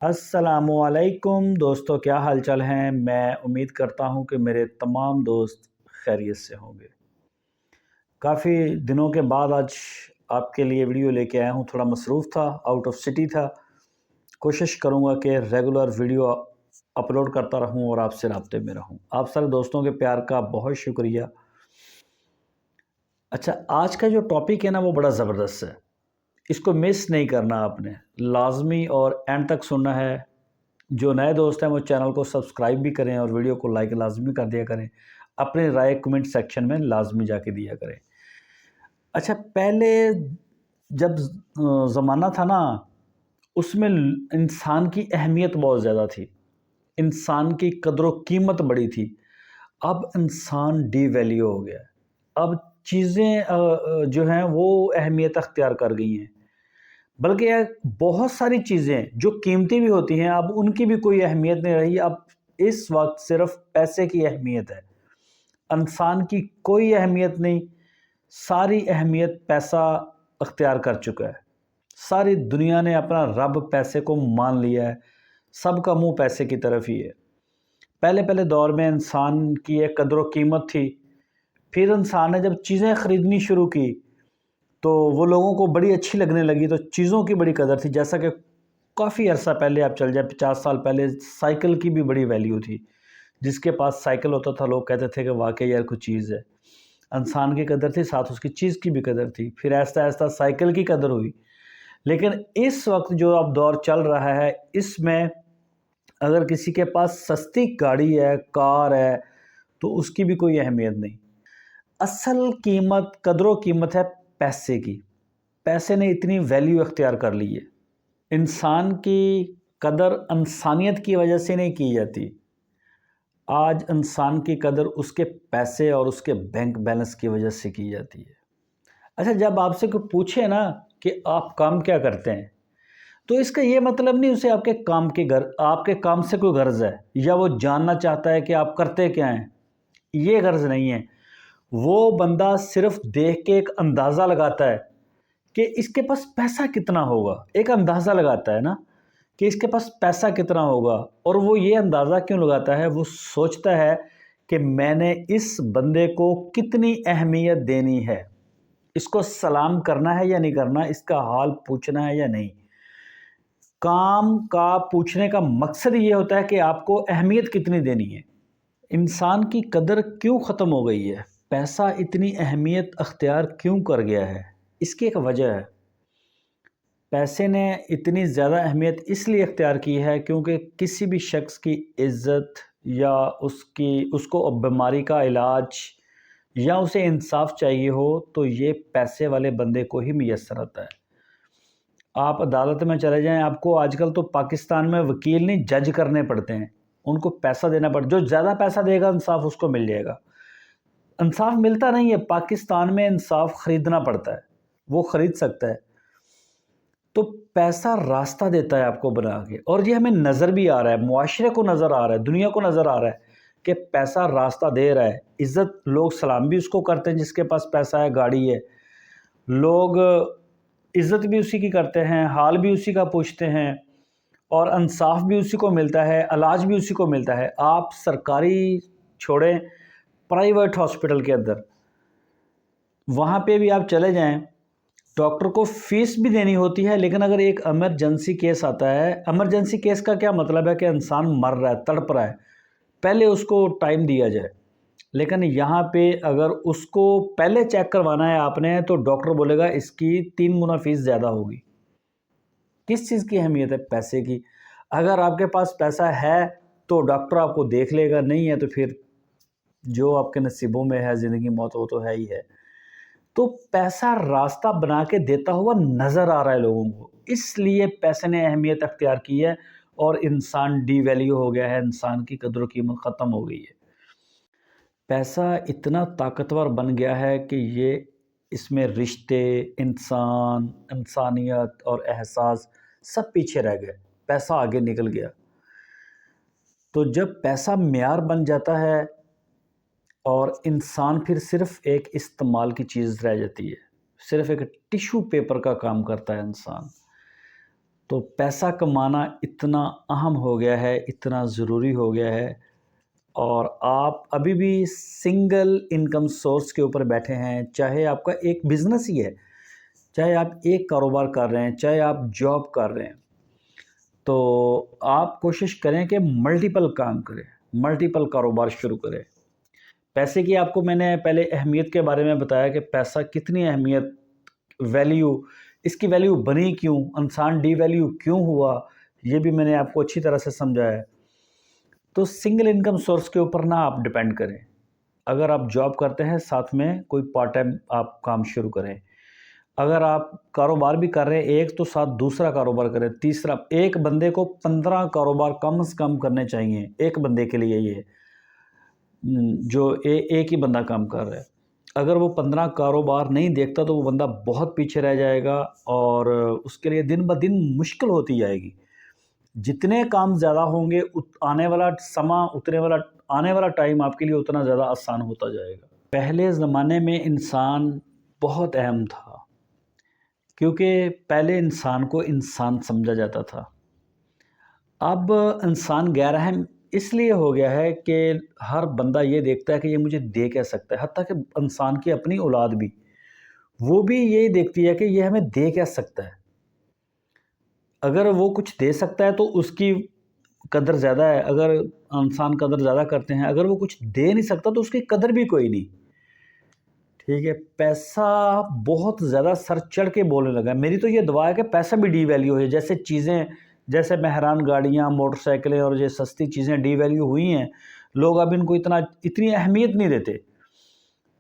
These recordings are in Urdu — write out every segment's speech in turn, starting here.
السلام علیکم دوستو، کیا حال چال ہیں؟ میں امید کرتا ہوں کہ میرے تمام دوست خیریت سے ہوں گے۔ کافی دنوں کے بعد آج آپ کے لیے ویڈیو لے کے آیا ہوں۔ تھوڑا مصروف تھا، آؤٹ آف سٹی تھا۔ کوشش کروں گا کہ ریگولر ویڈیو اپلوڈ کرتا رہوں اور آپ سے رابطے میں رہوں۔ آپ سارے دوستوں کے پیار کا بہت شکریہ۔ اچھا، آج کا جو ٹاپک ہے نا وہ بڑا زبردست ہے، اس کو مس نہیں کرنا آپ نے، لازمی اور اینڈ تک سننا ہے۔ جو نئے دوست ہیں وہ چینل کو سبسکرائب بھی کریں اور ویڈیو کو لائک لازمی کر دیا کریں، اپنی رائے کمنٹ سیکشن میں لازمی جا کے دیا کریں۔ اچھا، پہلے جب زمانہ تھا نا، اس میں انسان کی اہمیت بہت زیادہ تھی، انسان کی قدر و قیمت بڑی تھی۔ اب انسان ڈی ویلیو ہو گیا ہے۔ اب چیزیں جو ہیں وہ اہمیت اختیار کر گئی ہیں، بلکہ بہت ساری چیزیں جو قیمتی بھی ہوتی ہیں اب ان کی بھی کوئی اہمیت نہیں رہی۔ اب اس وقت صرف پیسے کی اہمیت ہے، انسان کی کوئی اہمیت نہیں۔ ساری اہمیت پیسہ اختیار کر چکا ہے۔ ساری دنیا نے اپنا رب پیسے کو مان لیا ہے، سب کا منہ پیسے کی طرف ہی ہے۔ پہلے دور میں انسان کی ایک قدر و قیمت تھی، پھر انسان نے جب چیزیں خریدنی شروع کی تو وہ لوگوں کو بڑی اچھی لگنے لگی، تو چیزوں کی بڑی قدر تھی۔ جیسا کہ کافی عرصہ پہلے آپ چل جائیں، 50 سال پہلے سائیکل کی بھی بڑی ویلیو تھی۔ جس کے پاس سائیکل ہوتا تھا لوگ کہتے تھے کہ واقعی یار کوئی چیز ہے۔ انسان کی قدر تھی، ساتھ اس کی چیز کی بھی قدر تھی۔ پھر آہستہ آہستہ سائیکل کی قدر ہوئی۔ لیکن اس وقت جو اب دور چل رہا ہے، اس میں اگر کسی کے پاس سستی گاڑی ہے، کار ہے، تو اس کی بھی کوئی اہمیت نہیں۔ اصل قیمت، قدر و قیمت ہے پیسے کی۔ پیسے نے اتنی ویلیو اختیار کر لی ہے۔ انسان کی قدر انسانیت کی وجہ سے نہیں کی جاتی۔ آج انسان کی قدر اس کے پیسے اور اس کے بینک بیلنس کی وجہ سے کی جاتی ہے۔ اچھا، جب آپ سے کوئی پوچھے نا کہ آپ کام کیا کرتے ہیں، تو اس کا یہ مطلب نہیں اسے آپ کے کام سے کوئی غرض ہے، یا وہ جاننا چاہتا ہے کہ آپ کرتے کیا ہیں۔ یہ غرض نہیں ہے۔ وہ بندہ صرف دیکھ کے ایک اندازہ لگاتا ہے کہ اس کے پاس پیسہ کتنا ہوگا۔ ایک اندازہ لگاتا ہے نا کہ اس کے پاس پیسہ کتنا ہوگا، اور وہ یہ اندازہ کیوں لگاتا ہے؟ وہ سوچتا ہے کہ میں نے اس بندے کو کتنی اہمیت دینی ہے، اس کو سلام کرنا ہے یا نہیں کرنا، اس کا حال پوچھنا ہے یا نہیں۔ کام کا پوچھنے کا مقصد یہ ہوتا ہے کہ آپ کو اہمیت کتنی دینی ہے۔ انسان کی قدر کیوں ختم ہو گئی ہے؟ پیسہ اتنی اہمیت اختیار کیوں کر گیا ہے؟ اس کی ایک وجہ ہے۔ پیسے نے اتنی زیادہ اہمیت اس لیے اختیار کی ہے کیونکہ کسی بھی شخص کی عزت یا اس کو بیماری کا علاج یا اسے انصاف چاہیے ہو تو یہ پیسے والے بندے کو ہی میسر آتا ہے۔ آپ عدالت میں چلے جائیں، آپ کو آج کل تو پاکستان میں وکیل نہیں جج کرنے پڑتے ہیں، ان کو پیسہ دینا پڑتا ہے۔ جو زیادہ پیسہ دے گا انصاف اس کو مل جائے گا۔ انصاف ملتا نہیں ہے، پاکستان میں انصاف خریدنا پڑتا ہے، وہ خرید سکتا ہے۔ تو پیسہ راستہ دیتا ہے آپ کو بنا کے، اور یہ ہمیں نظر بھی آ رہا ہے، معاشرے کو نظر آ رہا ہے، دنیا کو نظر آ رہا ہے کہ پیسہ راستہ دے رہا ہے۔ عزت، لوگ سلام بھی اس کو کرتے ہیں جس کے پاس پیسہ ہے، گاڑی ہے۔ لوگ عزت بھی اسی کی کرتے ہیں، حال بھی اسی کا پوچھتے ہیں، اور انصاف بھی اسی کو ملتا ہے، علاج بھی اسی کو ملتا ہے۔ آپ سرکاری چھوڑیں، پرائیویٹ ہاسپٹل کے اندر وہاں پہ بھی آپ چلے جائیں، ڈاکٹر کو فیس بھی دینی ہوتی ہے، لیکن اگر ایک ایمرجنسی کیس آتا ہے، ایمرجنسی کیس کا کیا مطلب ہے کہ انسان مر رہا ہے، تڑپ رہا ہے، پہلے اس کو ٹائم دیا جائے۔ لیکن یہاں پہ اگر اس کو پہلے چیک کروانا ہے آپ نے تو ڈاکٹر بولے گا اس کی 3 گنا فیس زیادہ ہوگی۔ کس چیز کی اہمیت ہے؟ پیسے کی۔ اگر آپ کے پاس پیسہ ہے تو ڈاکٹر آپ کو دیکھ لے گا، نہیں ہے تو پھر جو آپ کے نصیبوں میں ہے، زندگی موت، وہ تو ہے ہی ہے۔ تو پیسہ راستہ بنا کے دیتا ہوا نظر آ رہا ہے لوگوں کو، اس لیے پیسے نے اہمیت اختیار کی ہے اور انسان ڈی ویلیو ہو گیا ہے، انسان کی قدر و قیمت ختم ہو گئی ہے۔ پیسہ اتنا طاقتور بن گیا ہے کہ یہ اس میں رشتے، انسان، انسانیت اور احساس سب پیچھے رہ گئے، پیسہ آگے نکل گیا۔ تو جب پیسہ معیار بن جاتا ہے اور انسان پھر صرف ایک استعمال کی چیز رہ جاتی ہے، صرف ایک ٹیشو پیپر کا کام کرتا ہے انسان، تو پیسہ کمانا اتنا اہم ہو گیا ہے، اتنا ضروری ہو گیا ہے، اور آپ ابھی بھی سنگل انکم سورس کے اوپر بیٹھے ہیں، چاہے آپ کا ایک بزنس ہی ہے، چاہے آپ ایک کاروبار کر رہے ہیں، چاہے آپ جاب کر رہے ہیں، تو آپ کوشش کریں کہ ملٹیپل کام کریں، ملٹیپل کاروبار شروع کریں۔ پیسے کی آپ کو میں نے پہلے اہمیت کے بارے میں بتایا کہ پیسہ کتنی اہمیت، ویلیو، اس کی ویلیو بنی کیوں، انسان ڈی ویلیو کیوں ہوا، یہ بھی میں نے آپ کو اچھی طرح سے سمجھایا ہے۔ تو سنگل انکم سورس کے اوپر نہ آپ ڈیپینڈ کریں۔ اگر آپ جاب کرتے ہیں، ساتھ میں کوئی پارٹ ٹائم آپ کام شروع کریں۔ اگر آپ کاروبار بھی کر رہے ہیں ایک، تو ساتھ دوسرا کاروبار کریں، تیسرا۔ ایک بندے کو 15 کاروبار کم از کم کرنے چاہیے، ایک بندے کے لیے، یہ جو ایک ہی بندہ کام کر رہا ہے۔ اگر وہ 15 کاروبار نہیں دیکھتا تو وہ بندہ بہت پیچھے رہ جائے گا، اور اس کے لیے دن بہ دن مشکل ہوتی جائے گی۔ جتنے کام زیادہ ہوں گے، آنے والا ٹائم آپ کے لیے اتنا زیادہ آسان ہوتا جائے گا۔ پہلے زمانے میں انسان بہت اہم تھا، کیونکہ پہلے انسان کو انسان سمجھا جاتا تھا۔ اب انسان غیر اہم اس لیے ہو گیا ہے کہ ہر بندہ یہ دیکھتا ہے کہ یہ مجھے دے کیا سکتا ہے، حتیٰ کہ انسان کی اپنی اولاد بھی، وہ بھی یہی دیکھتی ہے کہ یہ ہمیں دے کیا سکتا ہے۔ اگر وہ کچھ دے سکتا ہے تو اس کی قدر زیادہ ہے، اگر انسان قدر زیادہ کرتے ہیں۔ اگر وہ کچھ دے نہیں سکتا تو اس کی قدر بھی کوئی نہیں۔ ٹھیک ہے، پیسہ بہت زیادہ سر چڑھ کے بولنے لگا ہے۔ میری تو یہ دعا ہے کہ پیسہ بھی ڈی ویلیو ہے، جیسے چیزیں، جیسے مہران گاڑیاں، موٹر سائیکلیں اور یہ سستی چیزیں ڈی ویلیو ہوئی ہیں، لوگ اب ان کو اتنی اہمیت نہیں دیتے۔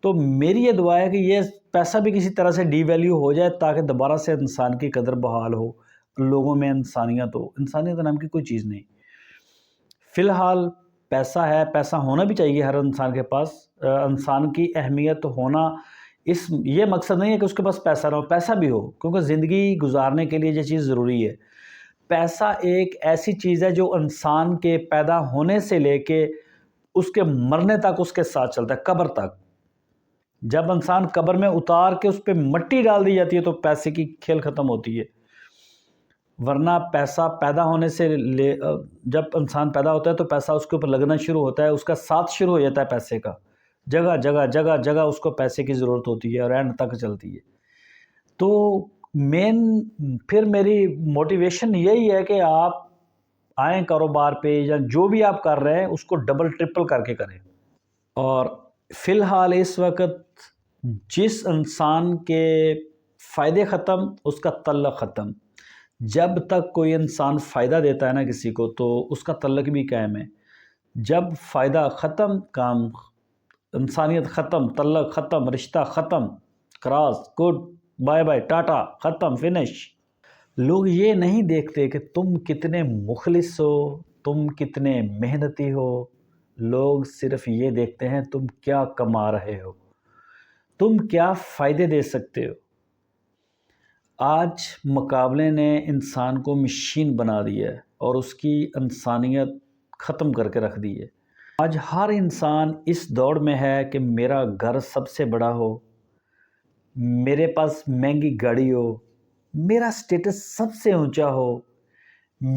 تو میری یہ دعا ہے کہ یہ پیسہ بھی کسی طرح سے ڈی ویلیو ہو جائے، تاکہ دوبارہ سے انسان کی قدر بحال ہو، لوگوں میں انسانیت ہو۔ انسانیت نام کی کوئی چیز نہیں۔ فی الحال پیسہ ہے، پیسہ ہونا بھی چاہیے ہر انسان کے پاس۔ انسان کی اہمیت ہونا، یہ مقصد نہیں ہے کہ اس کے پاس پیسہ نہ ہو، پیسہ بھی ہو، کیونکہ زندگی گزارنے کے لیے یہ چیز ضروری ہے۔ پیسہ ایک ایسی چیز ہے جو انسان کے پیدا ہونے سے لے کے اس کے مرنے تک اس کے ساتھ چلتا ہے، قبر تک۔ جب انسان قبر میں اتار کے اس پہ مٹی ڈال دی جاتی ہے تو پیسے کی کھیل ختم ہوتی ہے۔ ورنہ پیسہ پیدا ہونے سے جب انسان پیدا ہوتا ہے تو پیسہ اس کے اوپر لگنا شروع ہوتا ہے، اس کا ساتھ شروع ہو جاتا ہے پیسے کا۔ جگہ جگہ جگہ جگہ اس کو پیسے کی ضرورت ہوتی ہے، اور اینڈ تک چلتی ہے۔ تو پھر میری موٹیویشن یہی ہے کہ آپ آئیں کاروبار پہ، یا جو بھی آپ کر رہے ہیں اس کو ڈبل ٹرپل کر کے کریں۔ اور فی الحال اس وقت جس انسان کے فائدے ختم، اس کا تعلق ختم۔ جب تک کوئی انسان فائدہ دیتا ہے نا کسی کو، تو اس کا تعلق بھی قائم ہے۔ جب فائدہ ختم، کام، انسانیت ختم، تعلق ختم، رشتہ ختم، cross, good bye bye, ta ta, ختم، فنش۔ لوگ یہ نہیں دیکھتے کہ تم کتنے مخلص ہو، تم کتنے محنتی ہو۔ لوگ صرف یہ دیکھتے ہیں تم کیا کما رہے ہو، تم کیا فائدے دے سکتے ہو۔ آج مقابلے نے انسان کو مشین بنا دیا ہے، اور اس کی انسانیت ختم کر کے رکھ دی ہے۔ آج ہر انسان اس دوڑ میں ہے کہ میرا گھر سب سے بڑا ہو، میرے پاس مہنگی گاڑی ہو، میرا سٹیٹس سب سے اونچا ہو،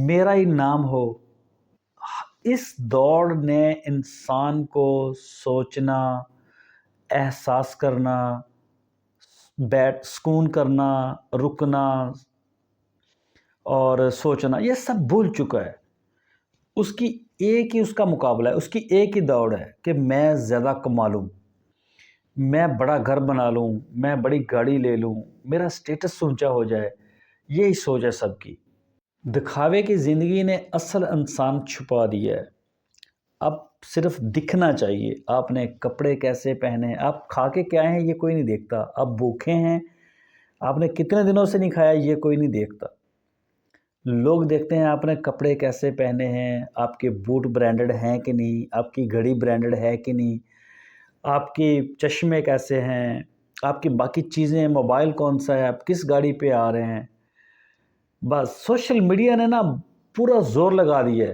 میرا ہی نام ہو۔ اس دوڑ نے انسان کو سوچنا، احساس کرنا، سکون کرنا، رکنا اور سوچنا، یہ سب بھول چکا ہے۔ اس کی ایک ہی اس کا مقابلہ ہے، اس کی ایک ہی دوڑ ہے کہ میں زیادہ کما لوں، میں بڑا گھر بنا لوں، میں بڑی گاڑی لے لوں، میرا سٹیٹس اونچا ہو جائے۔ یہی سوچ ہے سب کی۔ دکھاوے کی زندگی نے اصل انسان چھپا دیا ہے۔ اب صرف دکھنا چاہیے، آپ نے کپڑے کیسے پہنے ہیں، آپ کھا کے کیا ہیں یہ کوئی نہیں دیکھتا، آپ بھوکے ہیں، آپ نے کتنے دنوں سے نہیں کھایا یہ کوئی نہیں دیکھتا۔ لوگ دیکھتے ہیں آپ نے کپڑے کیسے پہنے ہیں، آپ کے بوٹ برانڈڈ ہیں کہ نہیں، آپ کی گھڑی برانڈڈ ہے کہ نہیں، آپ کی چشمے کیسے ہیں، آپ کی باقی چیزیں، موبائل کون سا ہے، آپ کس گاڑی پہ آ رہے ہیں۔ بس سوشل میڈیا نے نا پورا زور لگا دیا ہے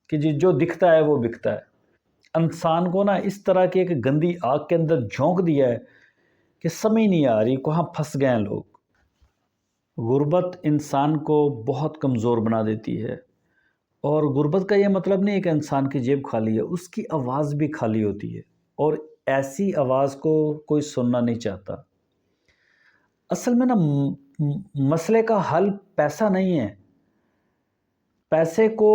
کہ جو دکھتا ہے وہ بکتا ہے۔ انسان کو نا اس طرح کی ایک گندی آگ کے اندر جھونک دیا ہے کہ سمجھ نہیں آ رہی کہاں پھنس گئے ہیں لوگ۔ غربت انسان کو بہت کمزور بنا دیتی ہے، اور غربت کا یہ مطلب نہیں ہے کہ انسان کی جیب خالی ہے، اس کی آواز بھی خالی ہوتی ہے، اور ایسی آواز کو کوئی سننا نہیں چاہتا۔ اصل میں نا مسئلے کا حل پیسہ نہیں ہے، پیسے کو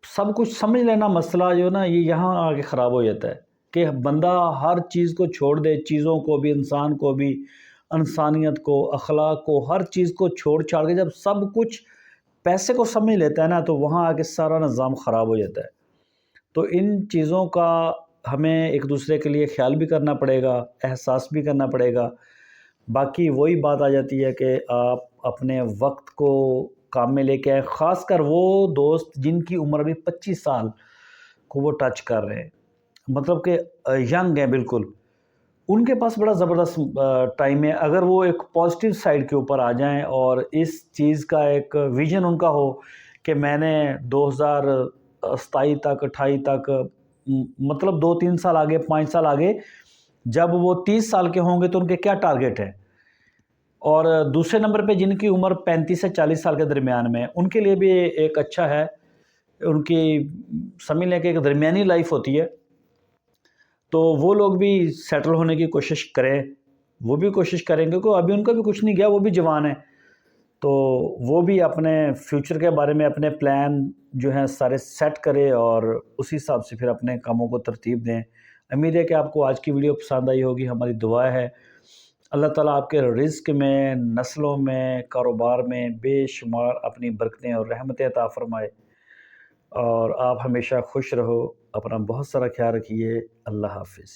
سب کچھ سمجھ لینا مسئلہ جو نا یہ یہاں آگے خراب ہو جاتا ہے کہ بندہ ہر چیز کو چھوڑ دے، چیزوں کو بھی، انسان کو بھی، انسانیت کو، اخلاق کو، ہر چیز کو چھوڑ چھاڑ کے جب سب کچھ پیسے کو سمجھ لیتا ہے نا تو وہاں آگے سارا نظام خراب ہو جاتا ہے۔ تو ان چیزوں کا ہمیں ایک دوسرے کے لیے خیال بھی کرنا پڑے گا، احساس بھی کرنا پڑے گا۔ باقی وہی بات آ جاتی ہے کہ آپ اپنے وقت کو کام میں لے کے آئیں، خاص کر وہ دوست جن کی عمر ابھی 25 سال کو وہ ٹچ کر رہے ہیں، مطلب کہ ینگ ہیں بالکل، ان کے پاس بڑا زبردست ٹائم ہے۔ اگر وہ ایک پازیٹیو سائڈ کے اوپر آ جائیں اور اس چیز کا ایک ویژن ان کا ہو کہ میں نے 2027 تک 28 تک مطلب 2-3 سال آگے، 5 سال آگے، جب وہ 30 سال کے ہوں گے تو ان کے کیا ٹارگٹ ہے، اور دوسرے نمبر پہ جن کی عمر 35 سے 40 سال کے درمیان میں، ان کے لیے بھی ایک اچھا ہے، ان کی سمجھ لیں کہ ایک درمیانی لائف ہوتی ہے، تو وہ لوگ بھی سیٹل ہونے کی کوشش کریں، وہ بھی کوشش کریں گے کہ ابھی ان کا بھی کچھ نہیں گیا، وہ بھی جوان ہیں، تو وہ بھی اپنے فیوچر کے بارے میں اپنے پلان جو ہیں سارے سیٹ کرے اور اسی حساب سے پھر اپنے کاموں کو ترتیب دیں۔ امید ہے کہ آپ کو آج کی ویڈیو پسند آئی ہوگی، ہماری دعا ہے اللہ تعالیٰ آپ کے رزق میں، نسلوں میں، کاروبار میں بے شمار اپنی برکتیں اور رحمتیں عطا فرمائے، اور آپ ہمیشہ خوش رہو، اپنا بہت سارا خیال رکھیے۔ اللہ حافظ۔